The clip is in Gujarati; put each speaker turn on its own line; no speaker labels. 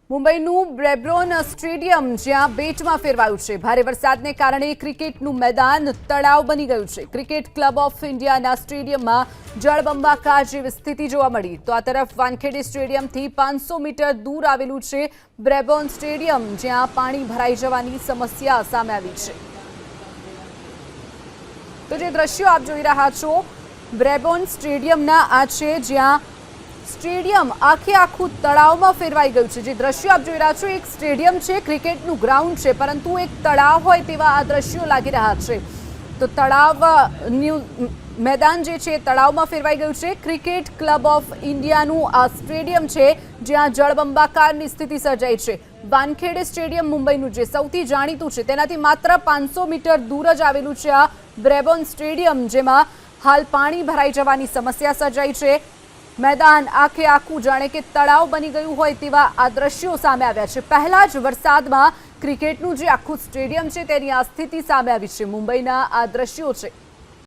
મુંબઈનું બ્રેબોર્ન સ્ટેડિયમ જ્યાં બેટમાં ફેરવાયું છે। ભારે વરસાદને કારણે ક્રિકેટનું મેદાન તળાવ બની ગયું છે। ક્રિકેટ ક્લબ ઓફ ઇન્ડિયાના સ્ટેડિયમમાં જળબંબાકાર જેવી સ્થિતિ જોવા મળી તો આ તરફ વાનખેડે સ્ટેડિયમથી 500 મીટર દૂર આવેલું છે બ્રેબોર્ન સ્ટેડિયમ જ્યાં પાણી ભરાઈ જવાની સમસ્યા સામે આવી છે। તો જે દ્રશ્યો આપ જોઈ રહ્યા છો બ્રેબોર્ન સ્ટેડિયમના આ છે જ્યાં સ્ટેડિયમ આખું તળાવમાં ફેરવાઈ ગયું છે। જે દ્રશ્યો આપ જોઈ રહ્યા છો એક સ્ટેડિયમ છે, ક્રિકેટનું ગ્રાઉન્ડ છે, પરંતુ એક તળાવ હોય તેવા આ દ્રશ્યો લાગી રહ્યા છે। તો તળાવનું મેદાન જે છે તળાવમાં ફેરવાઈ ગયું છે। ક્રિકેટ ક્લબ ઓફ ઇન્ડિયાનું આ સ્ટેડિયમ છે જ્યાં જળબંબાકારની સ્થિતિ સર્જાઈ છે। વાનખેડે સ્ટેડિયમ મુંબઈનું જે સૌથી જાણીતું છે તેનાથી માત્ર 500 મીટર દૂર જ આવેલું છે આ બ્રેબોર્ન સ્ટેડિયમ, જેમાં હાલ પાણી ભરાઈ જવાની સમસ્યા સર્જાઈ છે। मैदान आखું जाने के तळाव बनी गયું હોય તેવા આ દ્રશ્યો સામે આવ્યા છે। પહેલા જ વરસાદમાં ક્રિકેટનું જે આખું સ્ટેડિયમ છે તેની આ સ્થિતિ સામે આવી છે। મુંબઈના આ દ્રશ્યો છે।